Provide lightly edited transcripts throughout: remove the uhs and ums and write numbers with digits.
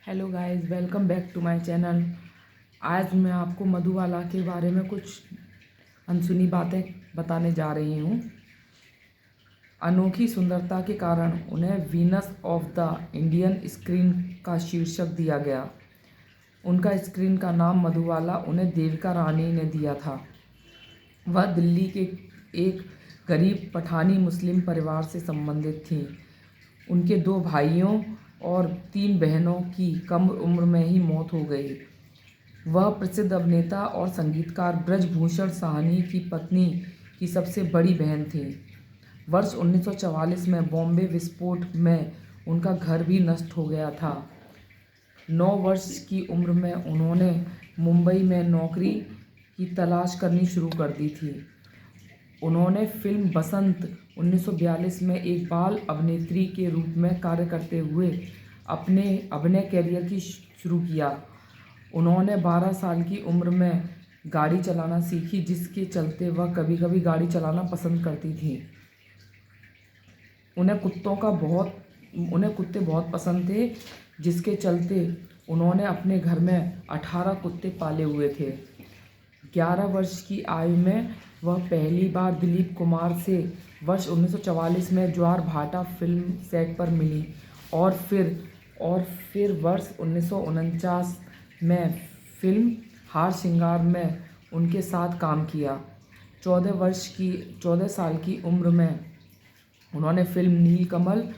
Hello guys, welcome back to my channel. आज मैं आपको मधुबाला के बारे में कुछ अनसुनी बातें बताने जा रही हूँ। अनोखी सुंदरता के कारण उन्हें Venus of the Indian screen का शीर्षक दिया गया। उनका स्क्रीन का नाम मधुबाला उन्हें देविका रानी ने दिया था। वह दिल्ली के एक गरीब पठानी मुस्लिम परिवार से संबंधित थीं। उनके 2 भाइयों और 3 बहनों की कम उम्र में ही मौत हो गई। वह प्रसिद्ध अभिनेता और संगीतकार ब्रजभूषण साहनी की पत्नी की सबसे बड़ी बहन थीं। वर्ष 1944 में बॉम्बे विस्फोट में उनका घर भी नष्ट हो गया था। 9 वर्ष की उम्र में उन्होंने मुंबई में नौकरी की तलाश करनी शुरू कर दी थी। उन्होंने फिल्म बसंत 1942 में एक बाल अभिनेत्री के रूप में कार्य करते हुए अपने अभिनय करियर की शुरू किया। उन्होंने 12 साल की उम्र में गाड़ी चलाना सीखी, जिसके चलते वह कभी कभी गाड़ी चलाना पसंद करती थी। उन्हें कुत्ते बहुत पसंद थे, जिसके चलते उन्होंने अपने घर में 18 कुत्ते पाले हुए थे। 11 वर्ष की आयु में वह पहली बार दिलीप कुमार से वर्ष 1944 में ज्वार भाटा फिल्म सेट पर मिली और फिर वर्ष 1949 में फिल्म हार श्रृंगार में उनके साथ काम किया। 14 साल की उम्र में उन्होंने फिल्म नीलकमल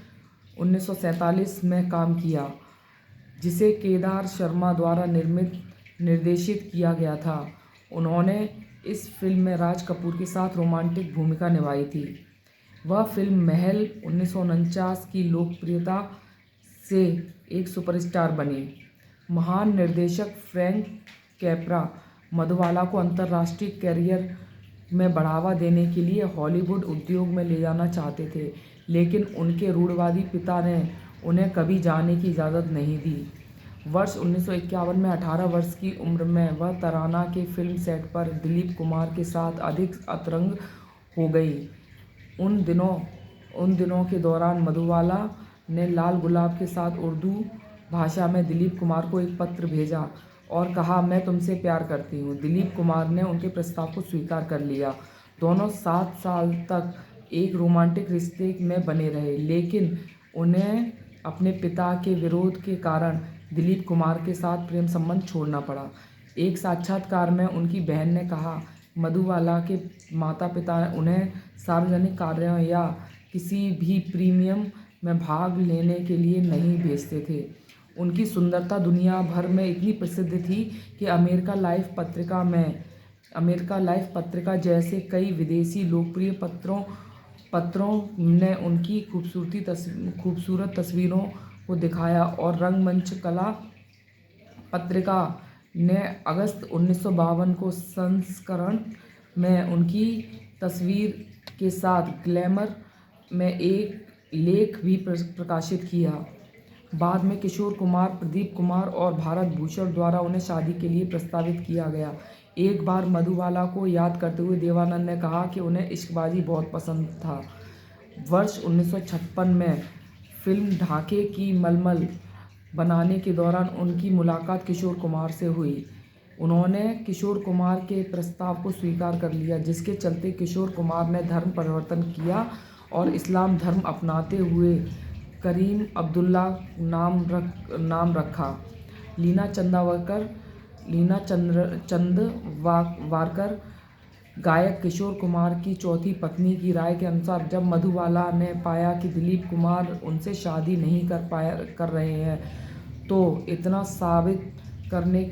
1947 में काम किया, जिसे केदार शर्मा द्वारा निर्देशित किया गया था। उन्होंने इस फिल्म में राज कपूर के साथ रोमांटिक भूमिका निभाई थी। वह फिल्म महल 1949 की लोकप्रियता से एक सुपरस्टार बनी। महान निर्देशक फ्रैंक कैप्रा मधुबाला को अंतर्राष्ट्रीय करियर में बढ़ावा देने के लिए हॉलीवुड उद्योग में ले जाना चाहते थे, लेकिन उनके रूढ़िवादी पिता ने उन्हें कभी जाने की इजाज़त नहीं दी। वर्ष 1951 में 18 वर्ष की उम्र में वह तराना के फिल्म सेट पर दिलीप कुमार के साथ अधिक अंतरंग हो गई। उन दिनों के दौरान मधुबाला ने लाल गुलाब के साथ उर्दू भाषा में दिलीप कुमार को एक पत्र भेजा और कहा, मैं तुमसे प्यार करती हूँ। दिलीप कुमार ने उनके प्रस्ताव को स्वीकार कर लिया। दोनों 7 साल तक एक रोमांटिक रिश्ते में बने रहे, लेकिन उन्हें अपने पिता के विरोध के कारण दिलीप कुमार के साथ प्रेम संबंध छोड़ना पड़ा। एक साक्षात्कार में उनकी बहन ने कहा, मधुबाला के माता पिता उन्हें सार्वजनिक कार्यों या किसी भी प्रीमियम में भाग लेने के लिए नहीं भेजते थे। उनकी सुंदरता दुनिया भर में इतनी प्रसिद्ध थी कि अमेरिका लाइफ पत्रिका जैसे कई विदेशी लोकप्रिय पत्रों ने उनकी खूबसूरत तस्वीरों को दिखाया और रंगमंच कला पत्रिका ने अगस्त 1952 को संस्करण में उनकी तस्वीर के साथ ग्लैमर में एक लेख भी प्रकाशित किया। बाद में किशोर कुमार, प्रदीप कुमार और भारत भूषण द्वारा उन्हें शादी के लिए प्रस्तावित किया गया। एक बार मधुबाला को याद करते हुए देवानंद ने कहा कि उन्हें इश्कबाजी बहुत पसंद था। वर्ष 1956 में फिल्म ढाके की मलमल बनाने के दौरान उनकी मुलाकात किशोर कुमार से हुई। उन्होंने किशोर कुमार के प्रस्ताव को स्वीकार कर लिया, जिसके चलते किशोर कुमार ने धर्म परिवर्तन किया और इस्लाम धर्म अपनाते हुए करीम अब्दुल्ला नाम रखा। लीना चंदवारकर गायक किशोर कुमार की चौथी पत्नी की राय के अनुसार, जब मधुबाला ने पाया कि दिलीप कुमार उनसे शादी नहीं कर रहे हैं, तो इतना साबित करने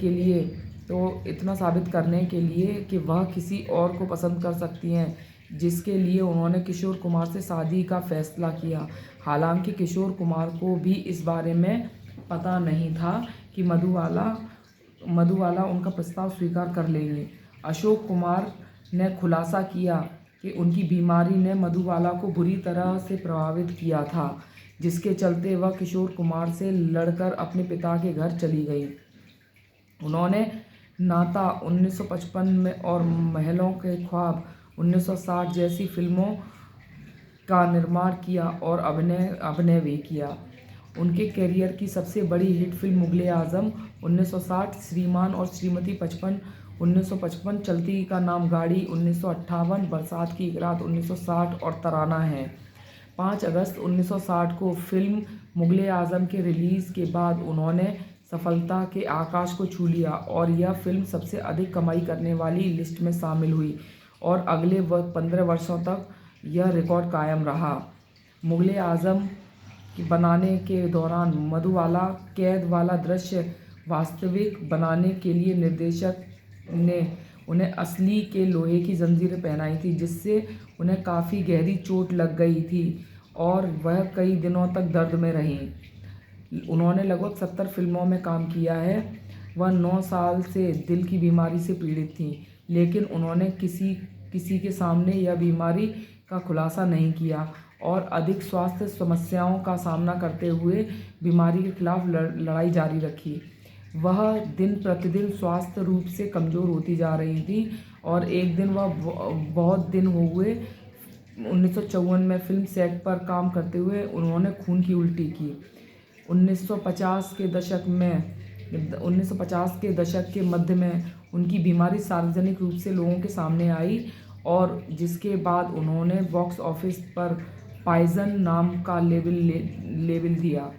के लिए कि वह किसी और को पसंद कर सकती हैं, जिसके लिए उन्होंने किशोर कुमार से शादी का फैसला किया। हालांकि किशोर कुमार को भी इस बारे में पता नहीं था कि मधुबाला उनका प्रस्ताव स्वीकार कर लेंगे। अशोक कुमार ने खुलासा किया कि उनकी बीमारी ने मधुबाला को बुरी तरह से प्रभावित किया था, जिसके चलते वह किशोर कुमार से लड़कर अपने पिता के घर चली गई। उन्होंने नाता 1955 में और महलों के ख्वाब 1960 जैसी फिल्मों का निर्माण किया और अभिनय भी किया। उनके करियर की सबसे बड़ी हिट फिल्म मुगले आजम 1960, श्रीमान और श्रीमती 55 1955, चलती का नाम गाड़ी 1958, बरसात की एक रात 1960 और तराना है। 5 अगस्त 1960 को फिल्म मुगले आजम के रिलीज़ के बाद उन्होंने सफलता के आकाश को छू लिया और यह फिल्म सबसे अधिक कमाई करने वाली लिस्ट में शामिल हुई और अगले 15 वर्षों तक यह रिकॉर्ड कायम रहा। मुगले आजम बनाने के दौरान मधुबाला कैद वाला दृश्य वास्तविक बनाने के लिए निर्देशक ने उन्हें असली के लोहे की जंजीरें पहनाई थी, जिससे उन्हें काफ़ी गहरी चोट लग गई थी और वह कई दिनों तक दर्द में रहीं। उन्होंने लगभग 70 फिल्मों में काम किया है। वह 9 साल से दिल की बीमारी से पीड़ित थीं, लेकिन उन्होंने किसी के सामने यह बीमारी का खुलासा नहीं किया और अधिक स्वास्थ्य समस्याओं का सामना करते हुए बीमारी के खिलाफ लड़ाई जारी रखी। वह दिन प्रतिदिन स्वास्थ्य रूप से कमज़ोर होती जा रही थी और एक दिन वह बहुत दिन हो हुए 1954 में फिल्म सेट पर काम करते हुए उन्होंने खून की उल्टी की। 1950 के दशक के मध्य में उनकी बीमारी सार्वजनिक रूप से लोगों के सामने आई और जिसके बाद उन्होंने बॉक्स ऑफिस पर पॉइजन नाम का लेबल दिया।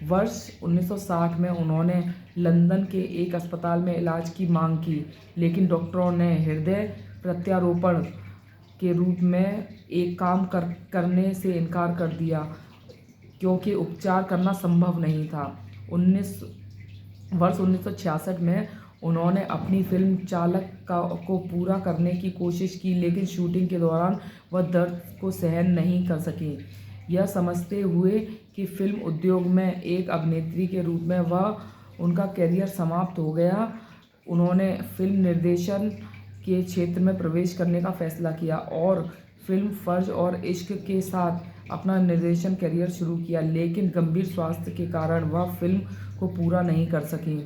वर्ष 1960 में उन्होंने लंदन के एक अस्पताल में इलाज की मांग की, लेकिन डॉक्टरों ने हृदय प्रत्यारोपण के रूप में एक काम करने से इनकार कर दिया क्योंकि उपचार करना संभव नहीं था। वर्ष 1966 में उन्होंने अपनी फिल्म चालक को पूरा करने की कोशिश की, लेकिन शूटिंग के दौरान वह दर्द को सहन नहीं कर सकी। यह समझते हुए कि फिल्म उद्योग में एक अभिनेत्री के रूप में उनका करियर समाप्त हो गया, उन्होंने फिल्म निर्देशन के क्षेत्र में प्रवेश करने का फैसला किया और फिल्म फर्ज और इश्क के साथ अपना निर्देशन करियर शुरू किया, लेकिन गंभीर स्वास्थ्य के कारण वह फिल्म को पूरा नहीं कर सकी।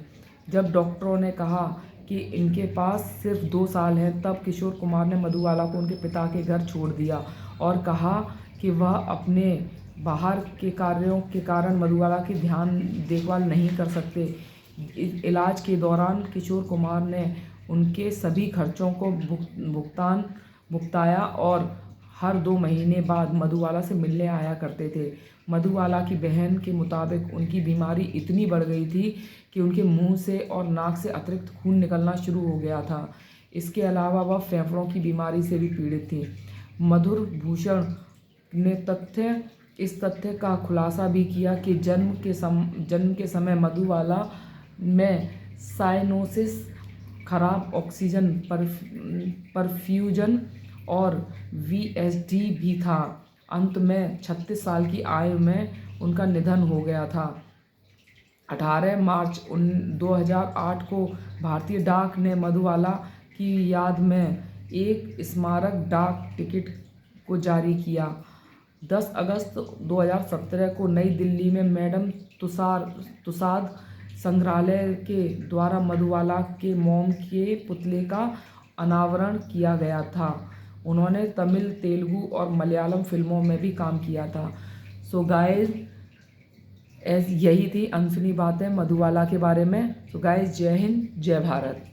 जब डॉक्टरों ने कहा कि इनके पास सिर्फ 2 साल हैं, तब किशोर कुमार ने मधुबाला को उनके पिता के घर छोड़ दिया और कहा कि वह अपने बाहर के कार्यों के कारण मधुबाला की देखभाल नहीं कर सकते। इलाज के दौरान किशोर कुमार ने उनके सभी खर्चों को भुगताया और हर 2 महीने बाद मधुबाला से मिलने आया करते थे। मधुबाला की बहन के मुताबिक उनकी बीमारी इतनी बढ़ गई थी कि उनके मुंह से और नाक से अतिरिक्त खून निकलना शुरू हो गया था। इसके अलावा वह फेफड़ों की बीमारी से भी पीड़ित थी। मधुर भूषण ने इस तथ्य का खुलासा भी किया कि जन्म के समय मधुबाला में साइनोसिस, खराब ऑक्सीजन परफ्यूजन और VSD भी था। अंत में 36 साल की आयु में उनका निधन हो गया था। 18 मार्च 2008 को भारतीय डाक ने मधुबाला की याद में एक स्मारक डाक टिकट को जारी किया। 10 अगस्त 2017 को नई दिल्ली में मैडम तुसाद संग्रहालय के द्वारा मधुबाला के मोम के पुतले का अनावरण किया गया था। उन्होंने तमिल, तेलुगु और मलयालम फिल्मों में भी काम किया था। सो गाइस, यही थी अनसुनी बातें मधुबाला के बारे में। सो गाइस, जय हिंद, जय भारत।